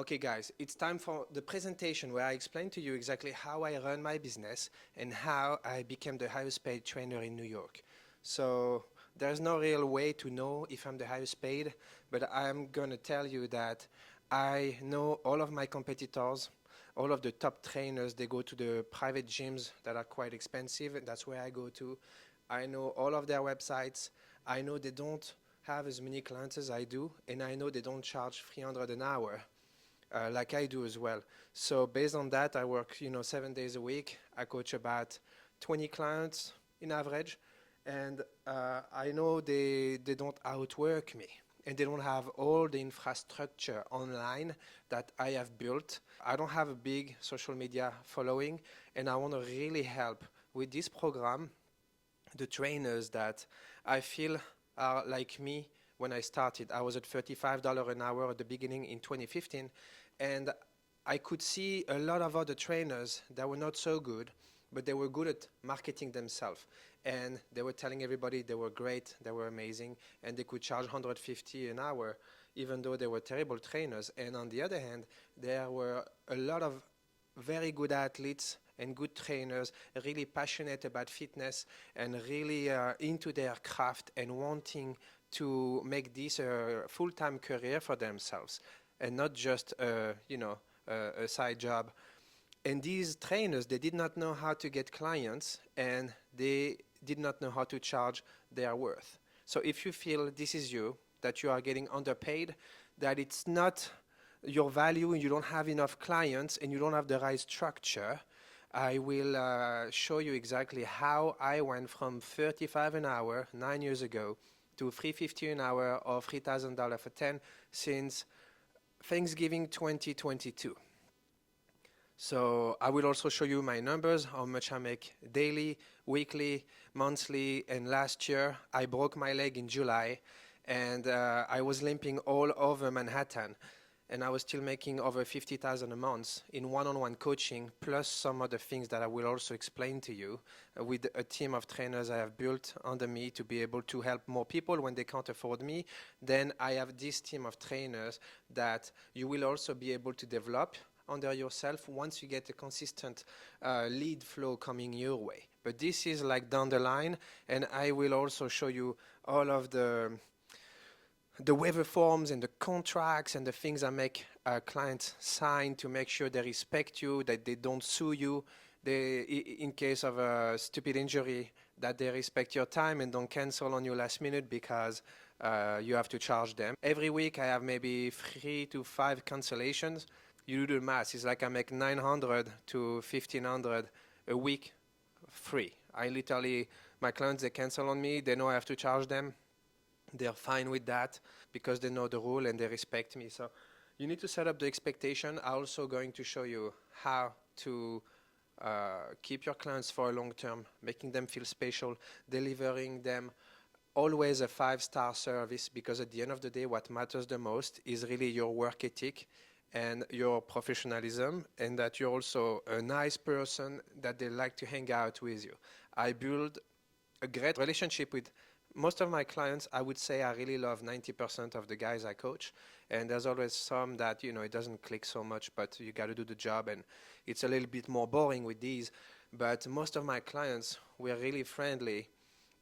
Okay, guys, it's time for the presentation where I explain to you exactly how I run my business and how I became the highest paid trainer in New York. So there's no real way to know if I'm the highest paid, but I'm gonna tell you that I know all of my competitors, all of the top trainers. They go to the private gyms that are quite expensive, and that's where I go to. I know all of their websites. I know they don't have as many clients as I do, and I know they don't charge 300 an hour like I do as well. So based on that, I work, 7 days a week. I coach about 20 clients in average, and I know they don't outwork me, and they don't have all the infrastructure online that I have built. I don't have a big social media following, and I want to really help with this program the trainers that I feel are like me when I started. I was at $35 an hour at the beginning in 2015, and I could see a lot of other trainers that were not so good, but they were good at marketing themselves. And they were telling everybody they were great, they were amazing, and they could charge 150 an hour, even though they were terrible trainers. And on the other hand, there were a lot of very good athletes and good trainers, really passionate about fitness and really into their craft and wanting to make this a full-time career for themselves and not just a side job. And these trainers, they did not know how to get clients and they did not know how to charge their worth. So if you feel this is you, that you are getting underpaid, that it's not your value and you don't have enough clients and you don't have the right structure, I will show you exactly how I went from 35 an hour 9 years ago to 350 an hour or $3,000 for 10 since Thanksgiving 2022. So I will also show you my numbers, how much I make daily, weekly, monthly, and last year I broke my leg in July and I was limping all over Manhattan, and I was still making over 50,000 a month in one-on-one coaching, plus some other things that I will also explain to you with a team of trainers I have built under me to be able to help more people when they can't afford me. Then I have this team of trainers that you will also be able to develop under yourself once you get a consistent lead flow coming your way. But this is like down the line, and I will also show you all of the waiver forms and the contracts and the things I make clients sign to make sure they respect you, that they don't sue you, in case of a stupid injury, that they respect your time and don't cancel on you last minute because you have to charge them. Every week I have maybe 3 to 5 cancellations. You do the math, it's like I make 900 to 1500 a week free. I literally, my clients, they cancel on me, they know I have to charge them. They're fine with that because they know the rule and they respect me. So you need to set up the expectation. I'm also going to show you how to keep your clients for a long term, making them feel special, delivering them always a 5-star service, because at the end of the day, what matters the most is really your work ethic and your professionalism, and that you're also a nice person, that they like to hang out with you. I build a great relationship with most of my clients. I would say I really love 90% of the guys I coach, and there's always some that, it doesn't click so much, but you got to do the job, and it's a little bit more boring with these. But most of my clients were really friendly,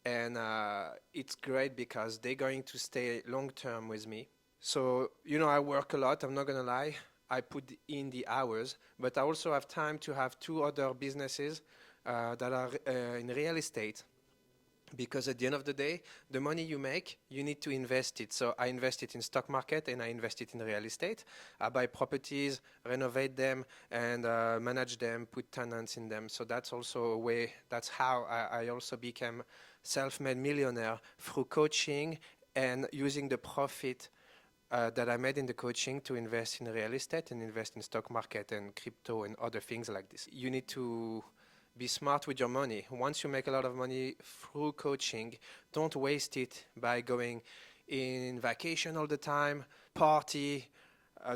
and it's great because they're going to stay long term with me. So, I work a lot, I'm not gonna lie. I put in the hours, but I also have time to have 2 other businesses that are in real estate, because at the end of the day, the money you make, you need to invest it. So I invest it in stock market and I invest it in real estate. I buy properties, renovate them, and manage them, put tenants in them. So that's also a way, that's how I also became self-made millionaire, through coaching and using the profit that I made in the coaching to invest in real estate and invest in stock market and crypto and other things like this. You need to be smart with your money. Once you make a lot of money through coaching, don't waste it by going in vacation all the time, party,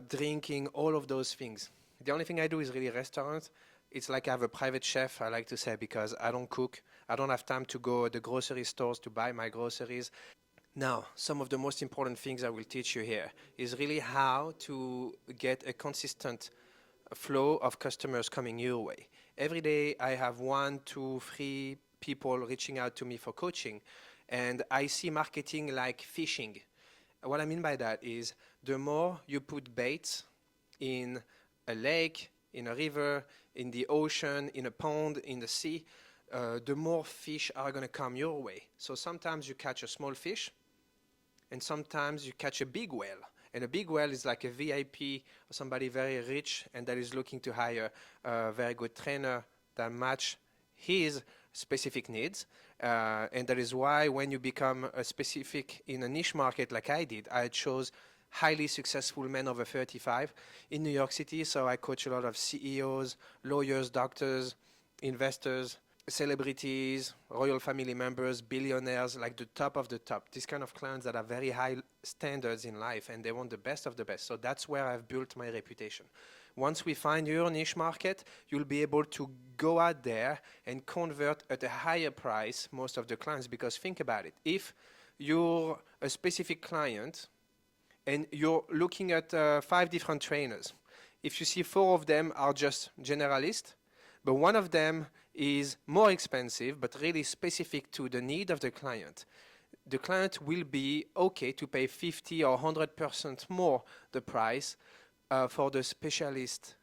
drinking, all of those things. The only thing I do is really restaurants. It's like I have a private chef, I like to say, because I don't cook. I don't have time to go to the grocery stores to buy my groceries. Now, some of the most important things I will teach you here is really how to get a consistent flow of customers coming your way. Every day I have 1, 2, 3 people reaching out to me for coaching, and I see marketing like fishing. What I mean by that is the more you put baits in a lake, in a river, in the ocean, in a pond, in the sea, the more fish are going to come your way. So sometimes you catch a small fish, and sometimes you catch a big whale. And a big whale is like a VIP or somebody very rich and that is looking to hire a very good trainer that match his specific needs. And that is why when you become a specific in a niche market like I did, I chose highly successful men over 35 in New York City. So I coach a lot of CEOs, lawyers, doctors, investors, celebrities, royal family members, billionaires, like the top of the top. These kind of clients that have very high standards in life and they want the best of the best. So that's where I've built my reputation. Once we find your niche market, you'll be able to go out there and convert at a higher price most of the clients, because think about it. If you're a specific client and you're looking at 5 different trainers, if you see 4 of them are just generalists, but one of them is more expensive, but really specific to the need of the client will be okay to pay 50 or 100% more the price for the specialist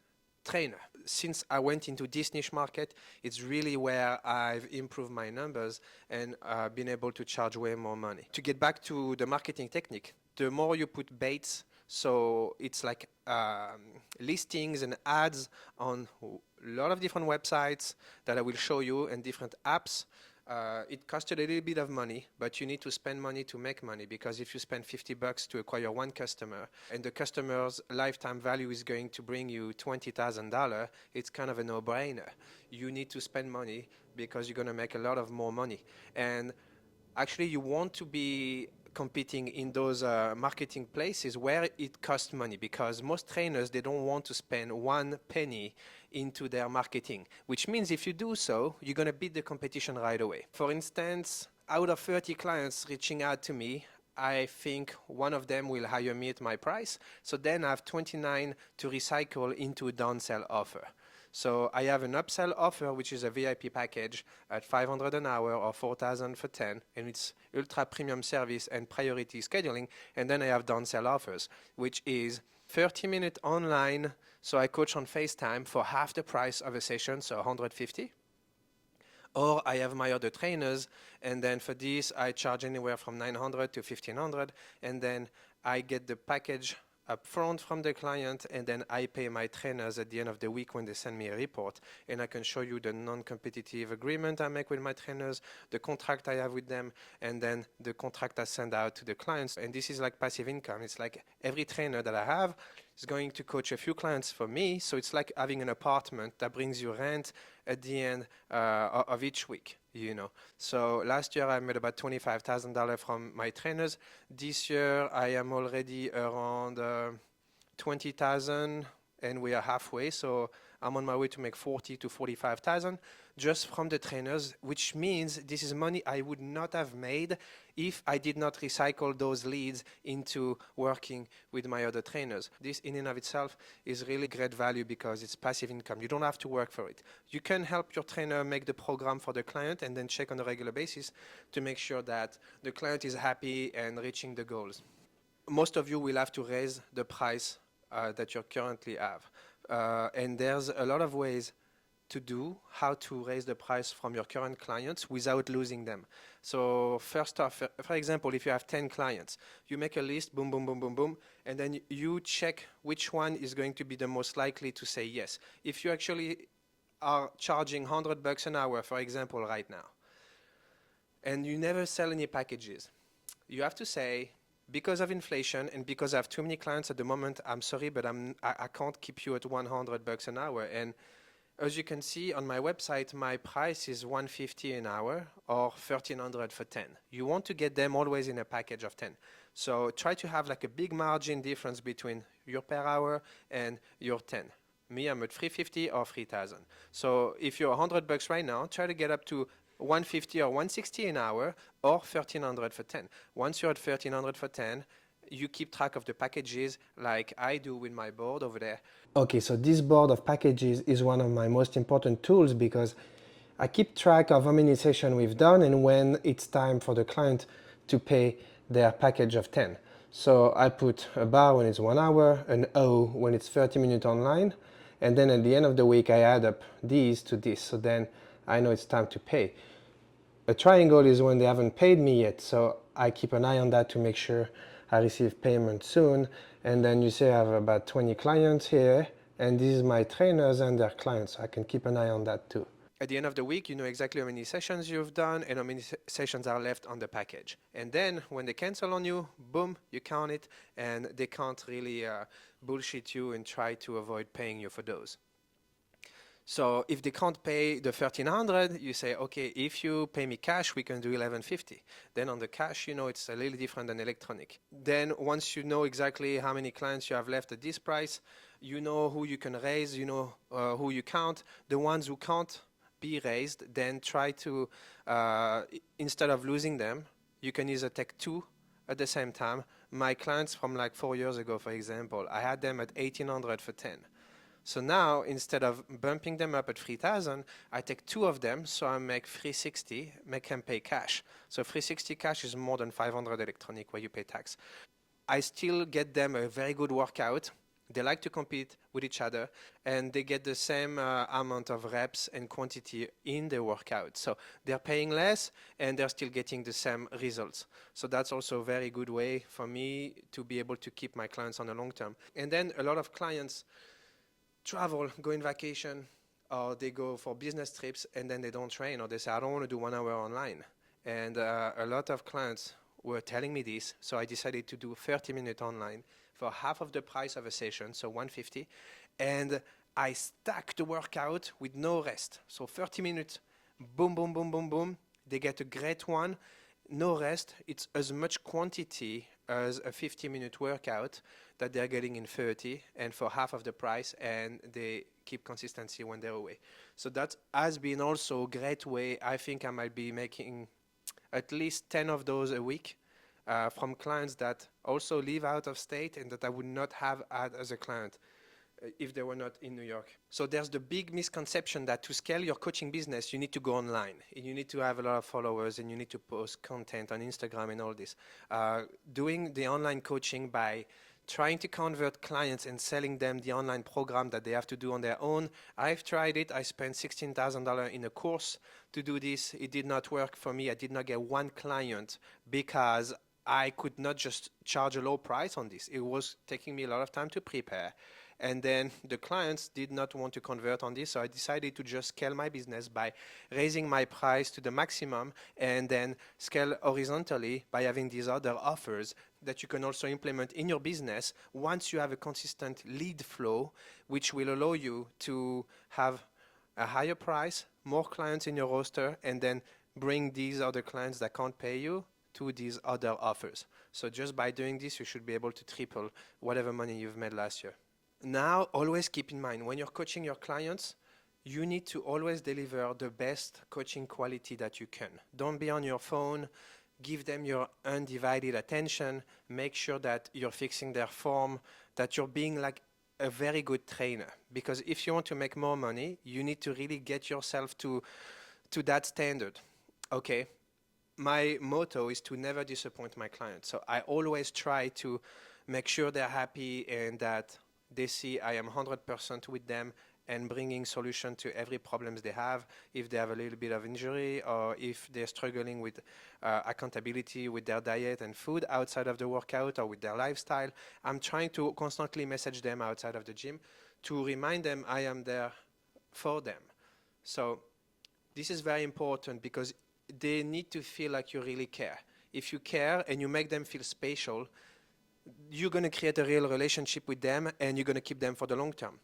trainer. Since I went into this niche market, it's really where I've improved my numbers and been able to charge way more money. To get back to the marketing technique, the more you put baits, so it's like listings and ads on a lot of different websites that I will show you and different apps. It costs a little bit of money, but you need to spend money to make money, because if you spend $50 to acquire one customer and the customer's lifetime value is going to bring you $20,000, it's kind of a no-brainer. You need to spend money because you're going to make a lot of more money. And actually, you want to be competing in those marketing places where it costs money, because most trainers, they don't want to spend 1 penny into their marketing, which means if you do so, you're going to beat the competition right away. For instance, out of 30 clients reaching out to me, I think one of them will hire me at my price. So then I have 29 to recycle into a downsell offer. So I have an upsell offer, which is a VIP package at $500 an hour or $4,000 for 10, and it's ultra premium service and priority scheduling. And then I have downsell offers, which is 30-minute online. So I coach on FaceTime for half the price of a session, so $150. Or I have my other trainers, and then for this I charge anywhere from $900 to $1,500, and then I get the package up front from the client, and then I pay my trainers at the end of the week when they send me a report. And I can show you the non-competitive agreement I make with my trainers, the contract I have with them, and then the contract I send out to the clients. And this is like passive income. It's like every trainer that I have is going to coach a few clients for me. So it's like having an apartment that brings you rent at the end of each week, you know. So last year I made about $25,000 from my trainers. This year I am already around 20,000, and we are halfway. So I'm on my way to make 40 to 45,000 just from the trainers, which means this is money I would not have made if I did not recycle those leads into working with my other trainers. This in and of itself is really great value because it's passive income. You don't have to work for it. You can help your trainer make the program for the client and then check on a regular basis to make sure that the client is happy and reaching the goals. Most of you will have to raise the price that you currently have. And there's a lot of ways to do how to raise the price from your current clients without losing them. So first off, for example, if you have 10 clients, you make a list, boom, boom, boom, boom, boom, and then you check which one is going to be the most likely to say yes. If you actually are charging $100 an hour, for example, right now, and you never sell any packages, you have to say, because of inflation and because I have too many clients at the moment, I'm sorry, but I can't keep you at $100 an hour. And as you can see on my website, my price is $150 an hour or $1,300 for 10. You want to get them always in a package of 10. So try to have like a big margin difference between your per hour and your 10. Me, I'm at $350 or $3,000. So if you're $100 right now, try to get up to 150 or 160 an hour, or 1300 for 10. Once you're at 1300 for 10, you keep track of the packages like I do with my board over there. Okay, so this board of packages is one of my most important tools because I keep track of how many sessions we've done and when it's time for the client to pay their package of 10. So I put a bar when it's 1 hour, an O when it's 30 minutes online, and then at the end of the week I add up these to this, so then I know it's time to pay. A triangle is when they haven't paid me yet, so I keep an eye on that to make sure I receive payment soon. And then you say I have about 20 clients here, and this is my trainers and their clients. I can keep an eye on that too. At the end of the week, you know exactly how many sessions you've done and how many sessions are left on the package. And then when they cancel on you, boom, you count it, and they can't really bullshit you and try to avoid paying you for those. So if they can't pay the 1300, you say, okay, if you pay me cash, we can do 1150. Then on the cash, you know, it's a little different than electronic. Then once you know exactly how many clients you have left at this price, you know who you can raise, you know who you count. The ones who can't be raised, then try to, instead of losing them, you can either take two at the same time. My clients from like 4 years ago, for example, I had them at 1800 for 10. So now, instead of bumping them up at 3,000, I take two of them, so I make 360, make them pay cash. So 360 cash is more than 500 electronic where you pay tax. I still get them a very good workout. They like to compete with each other, and they get the same amount of reps and quantity in the workout. So they're paying less, and they're still getting the same results. So that's also a very good way for me to be able to keep my clients on the long term. And then a lot of clients travel, go in vacation, or they go for business trips and then they don't train, or they say, I don't want to do 1 hour online. And a lot of clients were telling me this, so I decided to do 30 minutes online for half of the price of a session, so 150. And I stack the workout with no rest. So 30 minutes, boom, boom, boom, boom, boom. They get a great one. No rest. It's as much quantity as a 50-minute workout that they're getting in 30 and for half of the price, and they keep consistency when they're away. So that has been also a great way. I think I might be making at least 10 of those a week from clients that also live out of state and that I would not have had as a client if they were not in New York. So there's the big misconception that to scale your coaching business, you need to go online, and you need to have a lot of followers, and you need to post content on Instagram and all this. Doing the online coaching by trying to convert clients and selling them the online program that they have to do on their own. I've tried it. I spent $16,000 in a course to do this. It did not work for me. I did not get one client because I could not just charge a low price on this. It was taking me a lot of time to prepare. And then the clients did not want to convert on this, so I decided to just scale my business by raising my price to the maximum and then scale horizontally by having these other offers that you can also implement in your business once you have a consistent lead flow, which will allow you to have a higher price, more clients in your roster, and then bring these other clients that can't pay you to these other offers. So just by doing this, you should be able to triple whatever money you've made last year. Now, always keep in mind, when you're coaching your clients, you need to always deliver the best coaching quality that you can. Don't be on your phone. Give them your undivided attention. Make sure that you're fixing their form, that you're being like a very good trainer. Because if you want to make more money, you need to really get yourself to that standard. Okay, my motto is to never disappoint my clients. So I always try to make sure they're happy and that they see I am 100% with them and bringing solution to every problems they have. If they have a little bit of injury or if they're struggling with accountability with their diet and food outside of the workout or with their lifestyle, I'm trying to constantly message them outside of the gym to remind them I am there for them. So this is very important because they need to feel like you really care. If you care and you make them feel special, you're going to create a real relationship with them and you're going to keep them for the long term.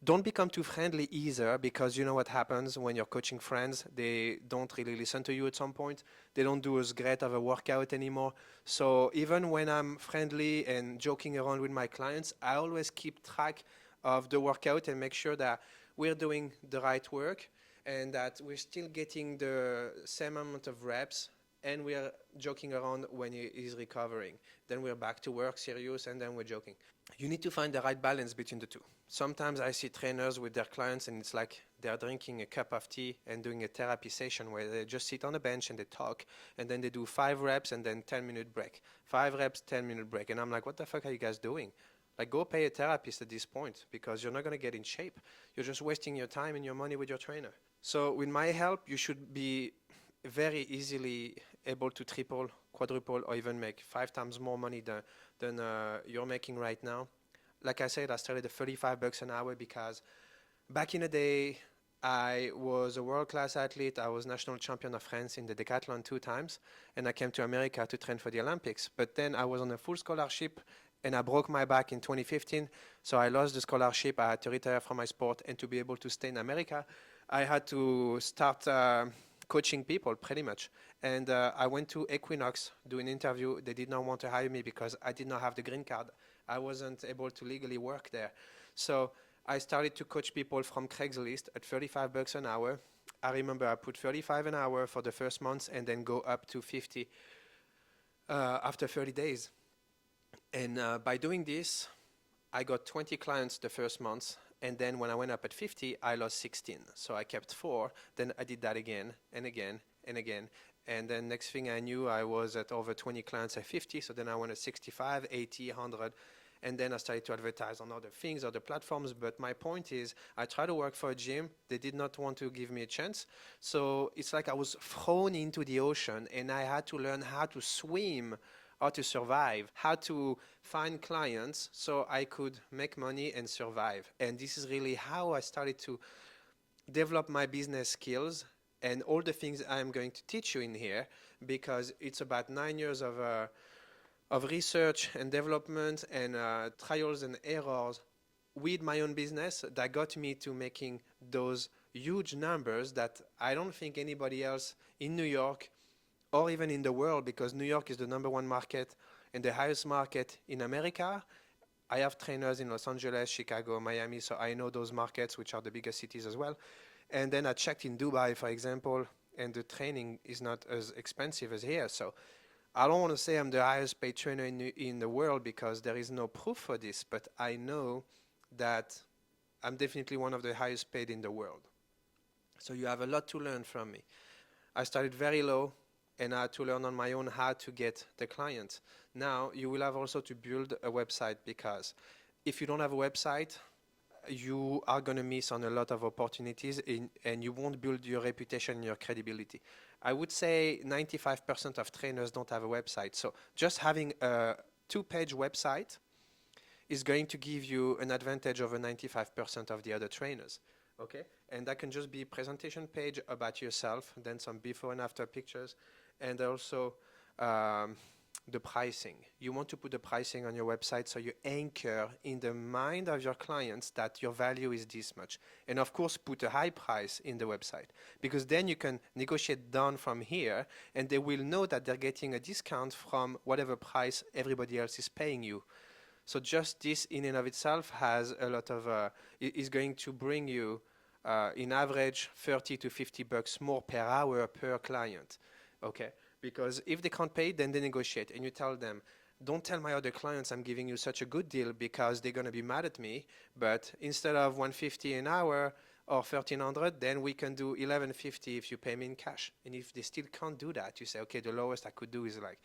Don't become too friendly either, because you know what happens when you're coaching friends. They don't really listen to you at some point. They don't do as great of a workout anymore. So even when I'm friendly and joking around with my clients, I always keep track of the workout and make sure that we're doing the right work and that we're still getting the same amount of reps, and we're joking around when he is recovering. Then we're back to work serious, and then we're joking. You need to find the right balance between the two. Sometimes I see trainers with their clients and it's like they're drinking a cup of tea and doing a therapy session where they just sit on a bench and they talk, and then they do 5 reps and then 10-minute break. 5 reps, 10-minute break. And I'm like, what the fuck are you guys doing? Like, go pay a therapist at this point, because you're not going to get in shape. You're just wasting your time and your money with your trainer. So with my help, you should be very easily able to triple, quadruple, or even make 5 times more money than you're making right now. Like I said, I started at $35 an hour because back in the day, I was a world-class athlete. I was national champion of France in the decathlon 2 times, and I came to America to train for the Olympics. But then I was on a full scholarship, and I broke my back in 2015, so I lost the scholarship. I had to retire from my sport, and to be able to stay in America, I had to start coaching people, pretty much. And I went to Equinox, do an interview. They did not want to hire me because I did not have the green card. I wasn't able to legally work there. So I started to coach people from Craigslist at $35 an hour. I remember I put 35 an hour for the first months and then go up to 50 after 30 days. And by doing this, I got 20 clients the first month. And then when I went up at 50, I lost 16. So I kept 4. Then I did that again and again and again. And then next thing I knew, I was at over 20 clients at 50. So then I went at 65, 80, 100. And then I started to advertise on other things, other platforms. But my point is, I tried to work for a gym. They did not want to give me a chance. So it's like I was thrown into the ocean, and I had to learn how to swim, how to survive, how to find clients so I could make money and survive. And this is really how I started to develop my business skills and all the things I'm going to teach you in here, because it's about 9 years of research and development and trials and errors with my own business that got me to making those huge numbers that I don't think anybody else in New York or even in the world, because New York is the #1 market and the highest market in America. I have trainers in Los Angeles, Chicago, Miami, so I know those markets, which are the biggest cities as well. And then I checked in Dubai, for example, and the training is not as expensive as here. So I don't want to say I'm the highest paid trainer in the world, because there is no proof for this, but I know that I'm definitely one of the highest paid in the world. So you have a lot to learn from me. I started very low, and I had to learn on my own how to get the clients. Now you will have also to build a website, because if you don't have a website, you are going to miss on a lot of opportunities, and you won't build your reputation and your credibility. I would say 95% of trainers don't have a website. So just having a 2-page website is going to give you an advantage over 95% of the other trainers. Okay? And that can just be a presentation page about yourself, then some before and after pictures, and also the pricing. You want to put the pricing on your website so you anchor in the mind of your clients that your value is this much. And of course, put a high price in the website, because then you can negotiate down from here, and they will know that they're getting a discount from whatever price everybody else is paying you. So just this in and of itself has a lot of, is going to bring you in average $30 to $50 more per hour per client. Okay? Because if they can't pay, then they negotiate. And you tell them, don't tell my other clients I'm giving you such a good deal, because they're going to be mad at me. But instead of $150 an hour or $1,300, then we can do $1,150 if you pay me in cash. And if they still can't do that, you say, okay, the lowest I could do is like,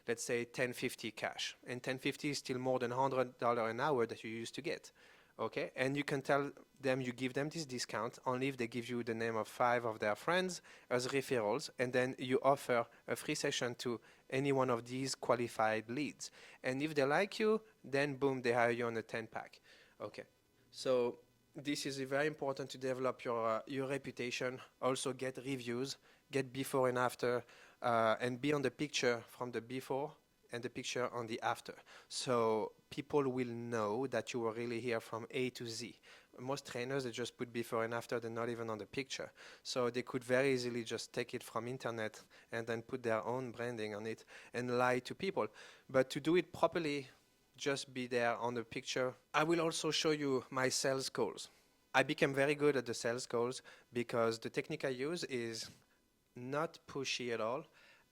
let's say $10.50 cash. And $10.50 is still more than $100 an hour that you used to get. Okay, and you can tell them you give them this discount only if they give you the name of 5 of their friends as referrals, and then you offer a free session to any one of these qualified leads. And if they like you, then boom, they hire you on a 10-pack. Okay, so this is very important to develop your reputation. Also get reviews, get before and after, and be on the picture from the before and the picture on the after. So people will know that you were really here from A to Z. Most trainers, they just put before and after, they're not even on the picture. So they could very easily just take it from internet and then put their own branding on it and lie to people. But to do it properly, just be there on the picture. I will also show you my sales calls. I became very good at the sales calls because the technique I use is not pushy at all.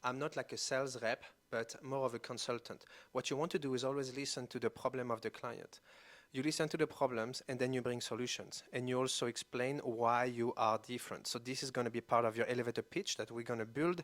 I'm not like a sales rep, but more of a consultant. What you want to do is always listen to the problem of the client. You listen to the problems and then you bring solutions. And you also explain why you are different. So this is going to be part of your elevator pitch that we're going to build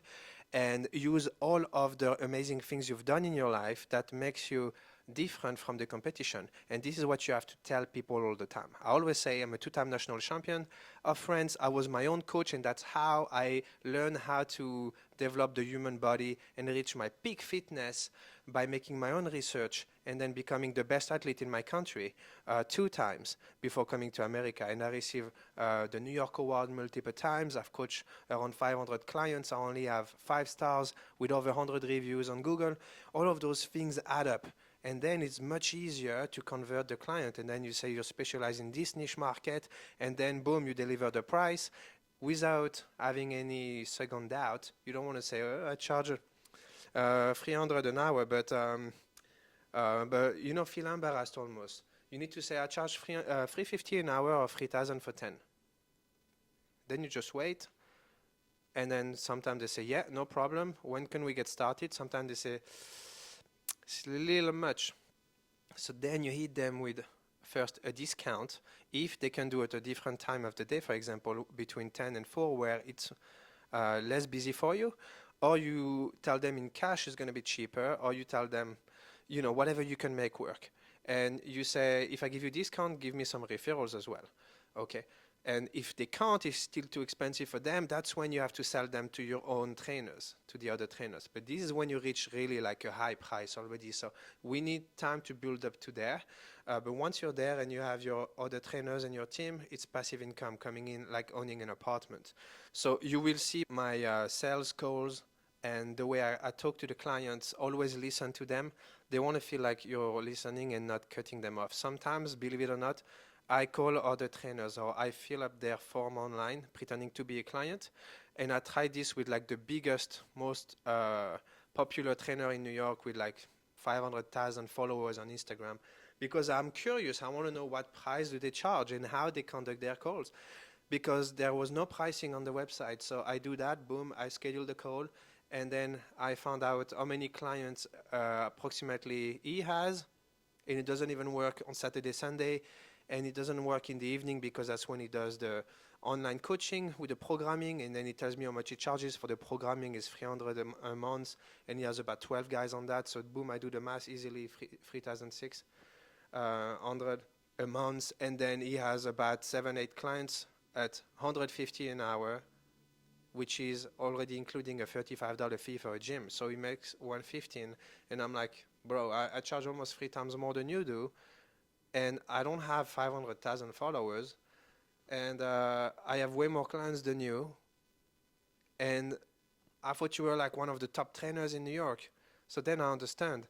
and use all of the amazing things you've done in your life that makes you different from the competition. And this is what you have to tell people all the time. I always say I'm a two-time national champion of France. I was my own coach, and that's how I learned how to develop the human body and reach my peak fitness by making my own research and then becoming the best athlete in my country 2 times before coming to America. And I received the New York Award multiple times. I've coached around 500 clients. I only have 5 stars with over 100 reviews on Google. All of those things add up. And then it's much easier to convert the client. And then you say you're specialized in this niche market, and then boom, you deliver the price without having any second doubt. You don't want to say, oh, I charge 300 an hour, but you know, feel embarrassed almost. You need to say, I charge 350 an hour or 3,000 for 10. Then you just wait. And then sometimes they say, yeah, no problem. When can we get started? Sometimes they say, it's a little much. So then you hit them with first a discount if they can do it at a different time of the day, for example, between 10 and 4, where it's less busy for you. Or you tell them in cash is going to be cheaper, or you tell them, you know, whatever you can make work. And you say, if I give you discount, give me some referrals as well. Okay. And if they can't, it's still too expensive for them, that's when you have to sell them to your own trainers, to the other trainers. But this is when you reach really like a high price already. So we need time to build up to there. But once you're there and you have your other trainers and your team, it's passive income coming in like owning an apartment. So you will see my sales calls and the way I talk to the clients, always listen to them. They want to feel like you're listening and not cutting them off. Sometimes, believe it or not, I call other trainers or I fill up their form online pretending to be a client. And I tried this with like the biggest, most popular trainer in New York with like 500,000 followers on Instagram because I'm curious. I want to know what price do they charge and how they conduct their calls because there was no pricing on the website. So I do that, boom, I schedule the call. And then I found out how many clients approximately he has. And it doesn't even work on Saturday, Sunday. And it doesn't work in the evening because that's when he does the online coaching with the programming. And then he tells me how much he charges for the programming is 300 a month. And he has about 12 guys on that. So boom, I do the math easily, 3,600 a month. And then he has about 7, 8 clients at 150 an hour, which is already including a $35 fee for a gym. So he makes 115. And I'm like, bro, I charge almost 3 times more than you do. And I don't have 500,000 followers, and I have way more clients than you. And I thought you were like one of the top trainers in New York. So then I understand.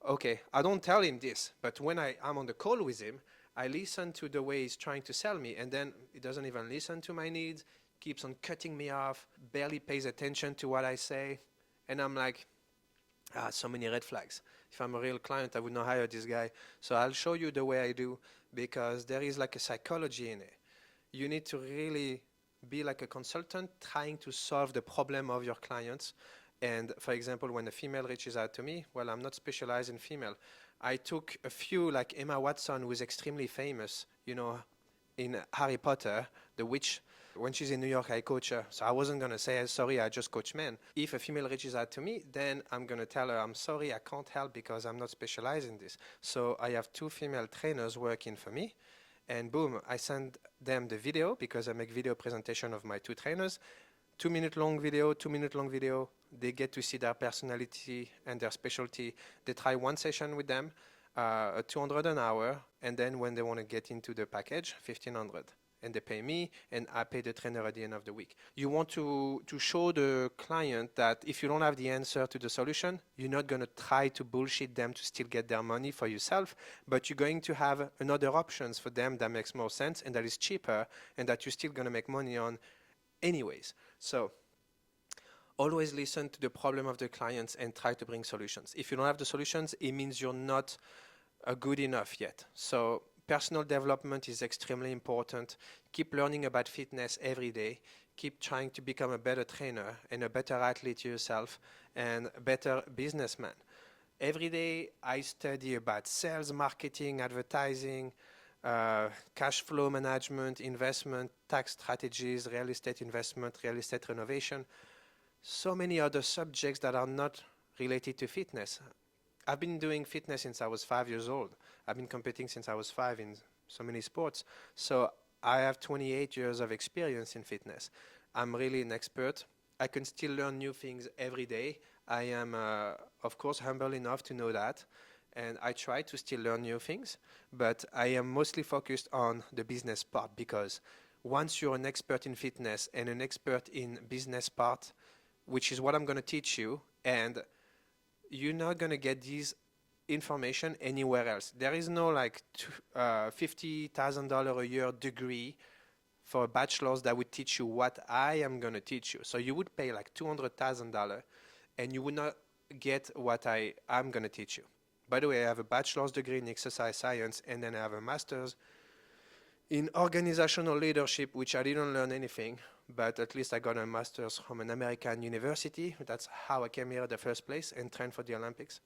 Okay, I don't tell him this, but when I'm on the call with him, I listen to the way he's trying to sell me, and then he doesn't even listen to my needs, keeps on cutting me off, barely pays attention to what I say. And I'm like, so many red flags. If I'm a real client, I would not hire this guy. So I'll show you the way I do because there is like a psychology in it. You need to really be like a consultant trying to solve the problem of your clients. And for example, when a female reaches out to me, well, I'm not specialized in female. I took a few like Emma Watson, who is extremely famous, you know, in Harry Potter, the witch. When she's in New York, I coach her. So I wasn't going to say, sorry, I just coach men. If a female reaches out to me, then I'm going to tell her, I'm sorry, I can't help because I'm not specialized in this. So I have 2 female trainers working for me. And boom, I send them the video because I make video presentation of my 2 trainers. 2-minute long video, 2-minute long video. They get to see their personality and their specialty. They try 1 session with them, 200 an hour. And then when they want to get into the package, 1,500. And they pay me, and I pay the trainer at the end of the week. You want to show the client that if you don't have the answer to the solution, you're not going to try to bullshit them to still get their money for yourself, but you're going to have another options for them that makes more sense and that is cheaper and that you're still going to make money on anyways. So always listen to the problem of the clients and try to bring solutions. If you don't have the solutions, it means you're not good enough yet. So personal development is extremely important. Keep learning about fitness every day. Keep trying to become a better trainer and a better athlete yourself and a better businessman. Every day I study about sales, marketing, advertising, cash flow management, investment, tax strategies, real estate investment, real estate renovation, so many other subjects that are not related to fitness. I've been doing fitness since I was 5 years old. I've been competing since I was five in so many sports. So I have 28 years of experience in fitness. I'm really an expert. I can still learn new things every day. I am, of course, humble enough to know that. And I try to still learn new things, but I am mostly focused on the business part because once you're an expert in fitness and an expert in business part, which is what I'm going to teach you, and you're not going to get these information anywhere else. There is no like $50,000 a year degree for a bachelor's that would teach you what I am going to teach you. So you would pay like $200,000 and you would not get what I'm going to teach you. By the way, I have a bachelor's degree in exercise science and then I have a master's in organizational leadership, which I didn't learn anything, but at least I got a master's from an American university. That's how I came here in the first place and trained for the Olympics.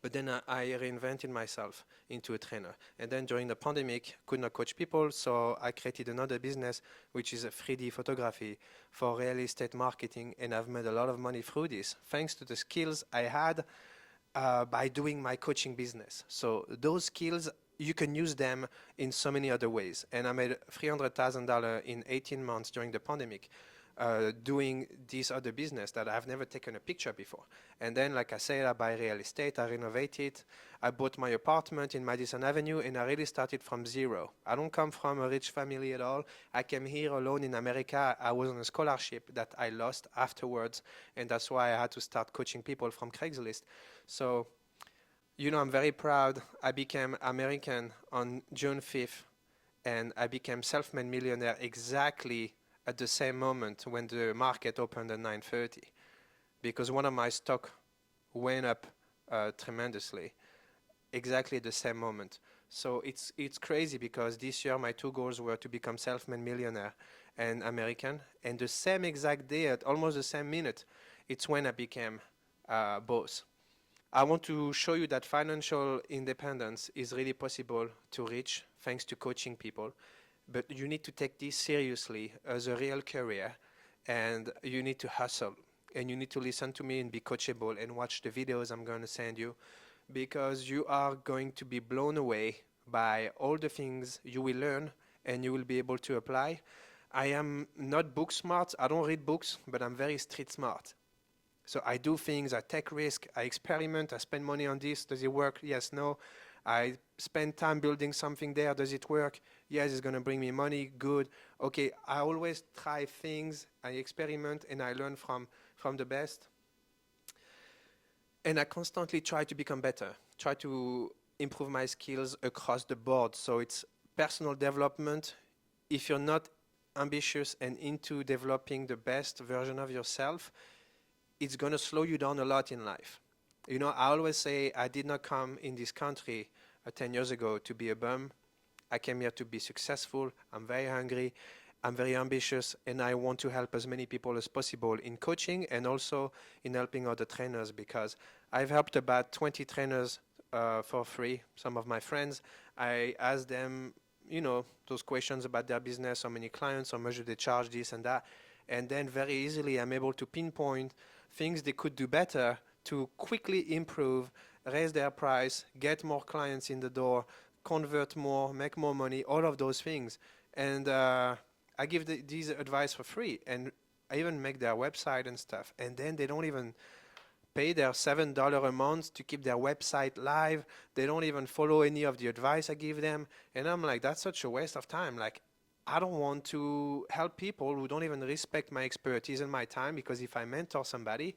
But then I reinvented myself into a trainer. And then during the pandemic, could not coach people, so I created another business, which is a 3D photography for real estate marketing, and I've made a lot of money through this, thanks to the skills I had by doing my coaching business. So those skills, you can use them in so many other ways. And I made $300,000 in 18 months during the pandemic doing this other business that I've never taken a picture before. And then, like I said, I buy real estate, I renovate it. I bought my apartment in Madison Avenue, and I really started from zero. I don't come from a rich family at all. I came here alone in America. I was on a scholarship that I lost afterwards, and that's why I had to start coaching people from Craigslist. So, you know, I'm very proud. I became American on June 5th, and I became self-made millionaire exactly at the same moment when the market opened at 9:30, because one of my stock went up tremendously, exactly at the same moment. So it's crazy because this year my two goals were to become self-made millionaire and American, and the same exact day, at almost the same minute, it's when I became both. I want to show you that financial independence is really possible to reach thanks to coaching people. But you need to take this seriously as a real career, and you need to hustle, and you need to listen to me and be coachable and watch the videos I'm going to send you, because you are going to be blown away by all the things you will learn and you will be able to apply. I am not book smart. I don't read books, but I'm very street smart. So I do things, I take risk, I experiment, I spend money on this. Does it work? Yes, no. I spend time building something there. Does it work? Yes, it's going to bring me money. Good. Okay, I always try things. I experiment and I learn from the best. And I constantly try to become better, try to improve my skills across the board. So it's personal development. If you're not ambitious and into developing the best version of yourself, it's going to slow you down a lot in life. You know, I always say I did not come in this country 10 years ago to be a bum. I came here to be successful. I'm very hungry. I'm very ambitious, and I want to help as many people as possible in coaching and also in helping other trainers, because I've helped about 20 trainers for free, some of my friends. I ask them, you know, those questions about their business, how many clients, how much do they charge, this and that. And then very easily I'm able to pinpoint things they could do better to quickly improve, raise their price, get more clients in the door, convert more, make more money, all of those things. And I give these advice for free, and I even make their website and stuff. And then they don't even pay their $7 a month to keep their website live. They don't even follow any of the advice I give them. And I'm like, that's such a waste of time. Like, I don't want to help people who don't even respect my expertise and my time, because if I mentor somebody,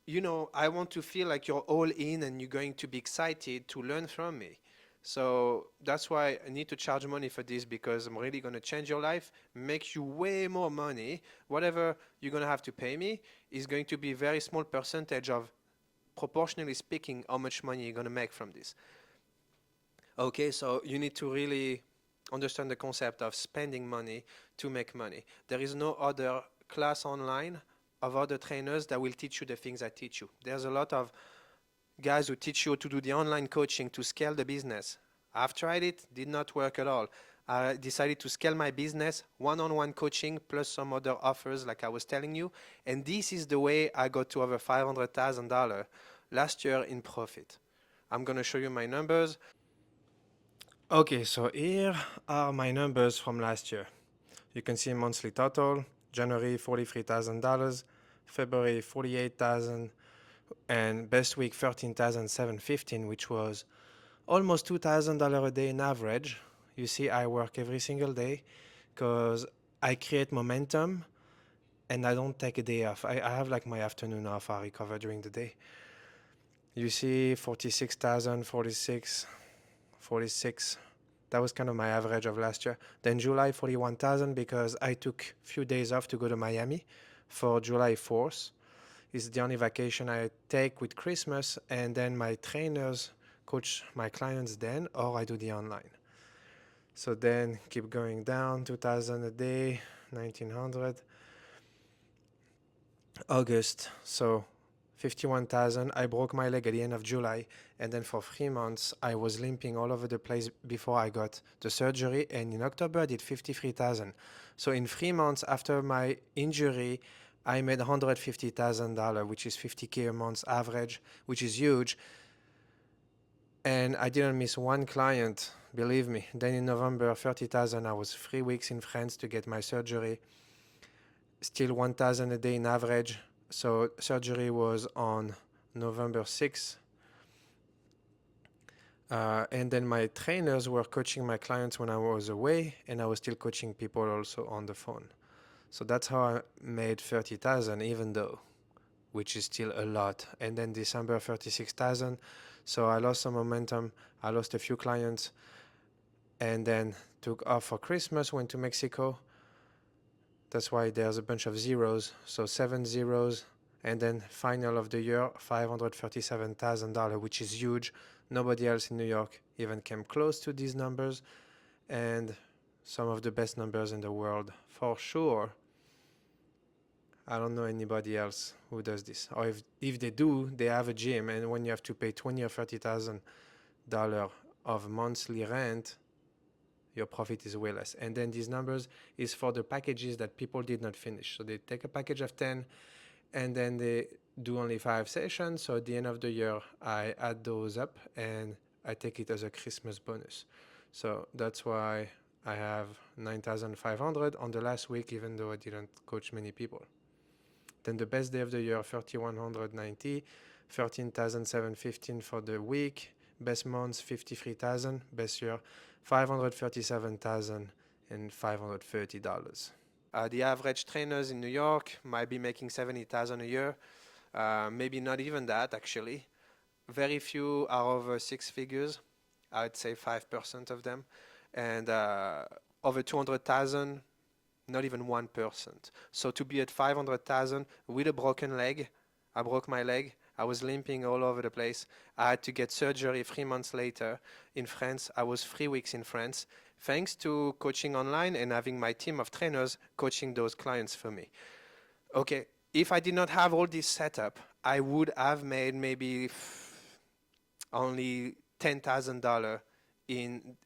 you know, I want to feel like you're all in and you're going to be excited to learn from me. So that's why I need to charge money for this, because I'm really going to change your life, make you way more money. Whatever you're going to have to pay me is going to be a very small percentage of, proportionally speaking, how much money you're going to make from this. Okay, so you need to really understand the concept of spending money to make money. There is no other class online of other trainers that will teach you the things I teach you. There's a lot of guys who teach you to do the online coaching to scale the business. I've tried it, did not work at all. I decided to scale my business, one-on-one coaching plus some other offers like I was telling you. And this is the way I got to over $500,000 last year in profit. I'm going to show you my numbers. Okay, so here are my numbers from last year. You can see monthly total, January $43,000, February 48,000, and best week 13,715, which was almost $2,000 a day in average. You see, I work every single day because I create momentum and I don't take a day off. I have like my afternoon off, I recover during the day. You see 46,000, 46, 46. That was kind of my average of last year. Then July 41,000 because I took a few days off to go to Miami for July 4th. It's the only vacation I take with Christmas, and then my trainers coach my clients then, or I do the online. So then keep going down, 2,000 a day, 1,900. August, so 51,000. I broke my leg at the end of July, and then for 3 months I was limping all over the place before I got the surgery. And in October I did 53,000. So in 3 months after my injury, I made $150,000, which is 50K a month average, which is huge. And I didn't miss one client, believe me. Then in November, 30,000. I was 3 weeks in France to get my surgery. Still 1,000 a day in average. So surgery was on November 6th. And then my trainers were coaching my clients when I was away, and I was still coaching people also on the phone. So that's how I made 30,000, even though, which is still a lot. And then December, 36,000. So I lost some momentum. I lost a few clients, and then took off for Christmas, went to Mexico. That's why there's a bunch of zeros. So 7 zeros. And then final of the year, $537,000, which is huge. Nobody else in New York even came close to these numbers. And some of the best numbers in the world, for sure. I don't know anybody else who does this. Or if they do, they have a gym, and when you have to pay $20,000 or $30,000 of monthly rent, your profit is way less. And then these numbers is for the packages that people did not finish. So they take a package of 10, and then they do only 5 sessions. So at the end of the year, I add those up and I take it as a Christmas bonus. So that's why I have 9,500 on the last week, even though I didn't coach many people. Then the best day of the year, 3,190, 13,715 for the week. Best month, 53,000. Best year, $537,530. The average trainers in New York might be making 70,000 a year. Maybe not even that, actually. Very few are over 6 figures. I'd say 5% of them. And over 200,000, not even 1%. So to be at 500,000 with a broken leg, I broke my leg. I was limping all over the place. I had to get surgery 3 months later in France. I was 3 weeks in France, thanks to coaching online and having my team of trainers coaching those clients for me. Okay, if I did not have all this setup, I would have made maybe only $10,000 in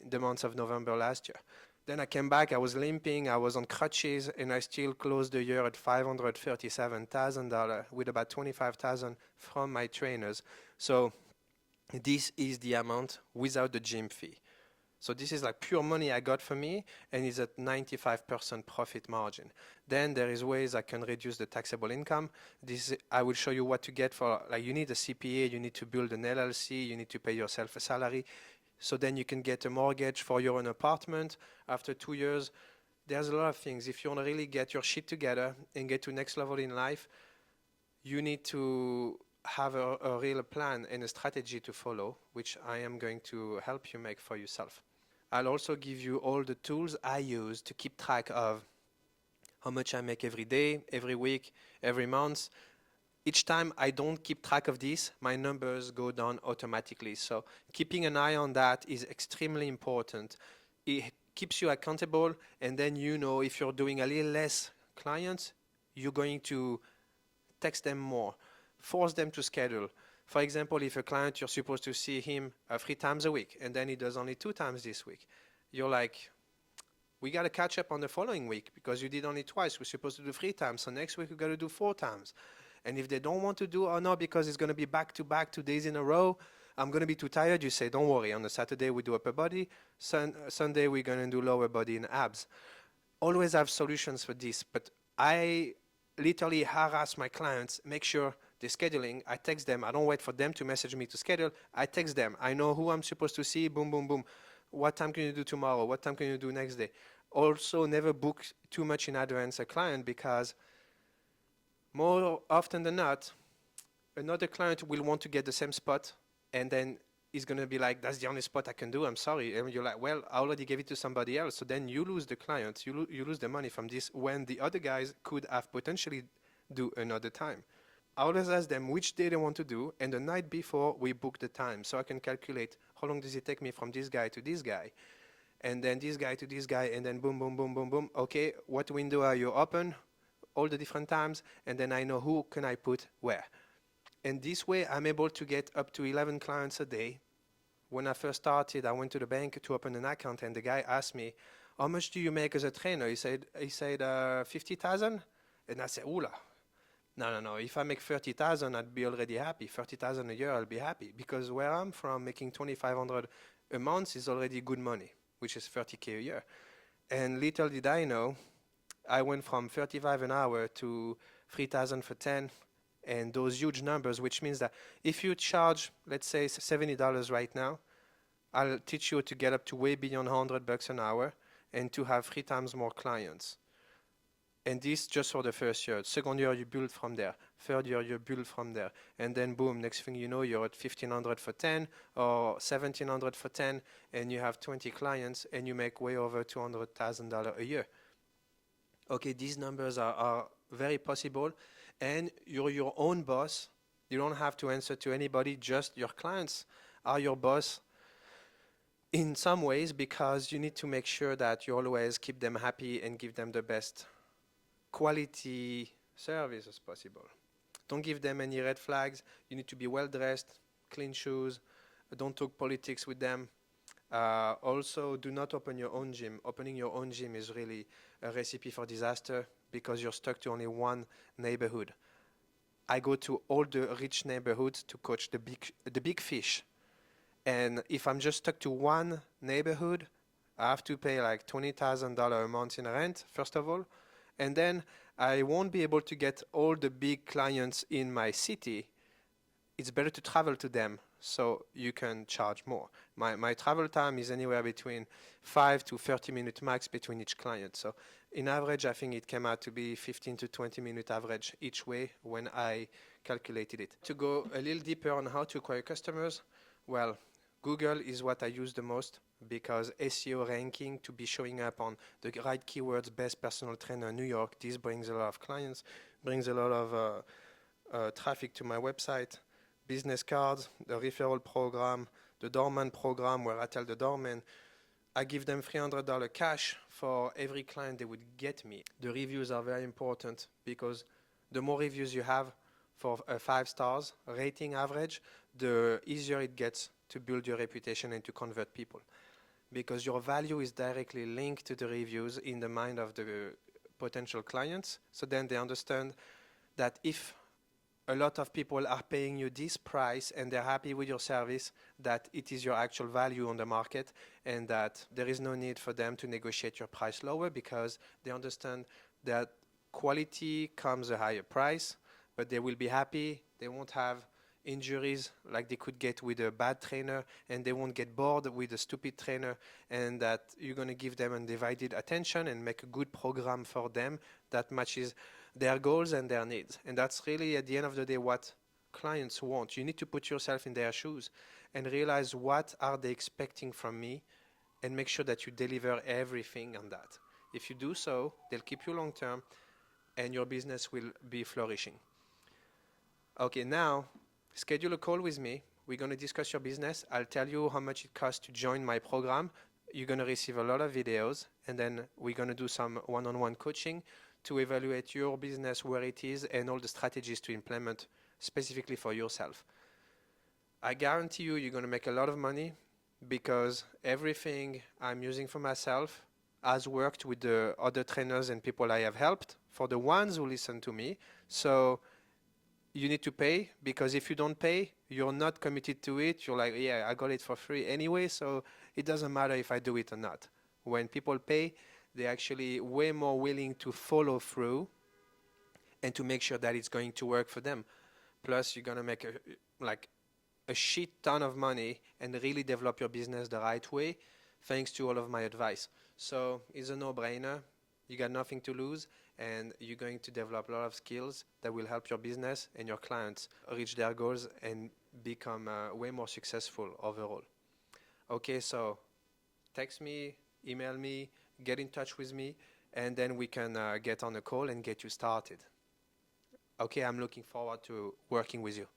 the months of November last year. Then I came back, I was limping, I was on crutches, and I still closed the year at $537,000 with about $25,000 from my trainers. So this is the amount without the gym fee. So this is like pure money I got for me, and it's at 95% profit margin. Then there is ways I can reduce the taxable income. I will show you what to get for, like you need a CPA, you need to build an LLC, you need to pay yourself a salary. So then you can get a mortgage for your own apartment after 2 years. There's a lot of things. If you want to really get your shit together and get to next level in life, you need to have a real plan and a strategy to follow, which I am going to help you make for yourself. I'll also give you all the tools I use to keep track of how much I make every day, every week, every month. each time I don't keep track of this, my numbers go down automatically. So keeping an eye on that is extremely important. It keeps you accountable, and then you know if you're doing a little less clients, you're going to text them more, force them to schedule. For example, if a client, you're supposed to see him 3 times a week, and then he does only 2 times this week, you're like, we got to catch up on the following week because you did only twice. We're supposed to do 3 times, so next week we got to do 4 times. And if they don't want to do, oh no, because it's going to be back to back 2 days in a row, I'm going to be too tired, you say, don't worry. On a Saturday, we do upper body. Sunday, we're going to do lower body and abs. Always have solutions for this, but I literally harass my clients, make sure they're scheduling. I text them. I don't wait for them to message me to schedule. I text them. I know who I'm supposed to see. Boom, boom, boom. What time can you do tomorrow? What time can you do next day? Also, never book too much in advance a client because more often than not, another client will want to get the same spot, and then he's going to be like, that's the only spot I can do, I'm sorry. And you're like, well, I already gave it to somebody else. So then you lose the client, you lose the money from this when the other guys could have potentially do another time. I always ask them which day they want to do, and the night before we book the time so I can calculate how long does it take me from this guy to this guy, and then this guy to this guy, and then boom, boom, boom, boom, boom. Okay, what window are you open? All the different times, and then I know who can I put where. And this way, I'm able to get up to 11 clients a day. When I first started, I went to the bank to open an account, and the guy asked me, how much do you make as a trainer? He said 50,000? And I said, oola, no. If I make 30,000, I'd be already happy. 30,000 a year, I'll be happy. Because where I'm from, making 2,500 a month is already good money, which is 30K a year. And little did I know, I went from 35 an hour to 3,000 for 10, and those huge numbers, which means that if you charge, let's say $70 right now, I'll teach you to get up to way beyond $100 an hour and to have 3 times more clients. And this just for the first year. Second year, you build from there. Third year, you build from there. And then boom, next thing you know, you're at 1,500 for 10 or 1,700 for 10, and you have 20 clients and you make way over $200,000 a year. Okay, these numbers are very possible, and you're your own boss. You don't have to answer to anybody, just your clients are your boss in some ways, because you need to make sure that you always keep them happy and give them the best quality service as possible. Don't give them any red flags. You need to be well dressed, clean shoes. Don't talk politics with them. Also, do not open your own gym. Opening your own gym is really a recipe for disaster because you're stuck to only one neighborhood. I go to all the rich neighborhoods to coach the big fish. And if I'm just stuck to one neighborhood, I have to pay like $20,000 a month in rent, first of all. And then I won't be able to get all the big clients in my city. It's better to travel to them so you can charge more. My travel time is anywhere between 5 to 30 minutes max between each client. So in average, I think it came out to be 15 to 20 minute average each way when I calculated it. To go a little deeper on how to acquire customers, well, Google is what I use the most because SEO ranking to be showing up on the right keywords, best personal trainer New York, this brings a lot of clients, brings a lot of traffic to my website. Business cards, the referral program, the doorman program where I tell the doorman, I give them $300 cash for every client they would get me. The reviews are very important because the more reviews you have for a 5 stars rating average, the easier it gets to build your reputation and to convert people. Because your value is directly linked to the reviews in the mind of the potential clients. So then they understand that if a lot of people are paying you this price and they're happy with your service, that it is your actual value on the market and that there is no need for them to negotiate your price lower because they understand that quality comes a higher price, but they will be happy. They won't have injuries like they could get with a bad trainer, and they won't get bored with a stupid trainer, and that you're going to give them undivided attention and make a good program for them that matches their goals and their needs. And that's really, at the end of the day, what clients want. You need to put yourself in their shoes and realize what are they expecting from me and make sure that you deliver everything on that. If you do so, they'll keep you long term and your business will be flourishing. Okay, now schedule a call with me. We're going to discuss your business. I'll tell you how much it costs to join my program. You're going to receive a lot of videos, and then we're going to do some one-on-one coaching to evaluate your business, where it is, and all the strategies to implement specifically for yourself. I guarantee you, you're going to make a lot of money because everything I'm using for myself has worked with the other trainers and people I have helped for the ones who listen to me. So you need to pay, because if you don't pay, you're not committed to it. You're like, yeah, I got it for free anyway, so it doesn't matter if I do it or not. When people pay, they're actually way more willing to follow through and to make sure that it's going to work for them. Plus, you're going to make a shit ton of money and really develop your business the right way thanks to all of my advice. So it's a no-brainer. You got nothing to lose, and you're going to develop a lot of skills that will help your business and your clients reach their goals and become way more successful overall. Okay, so text me, email me, get in touch with me, and then we can get on a call and get you started. Okay, I'm looking forward to working with you.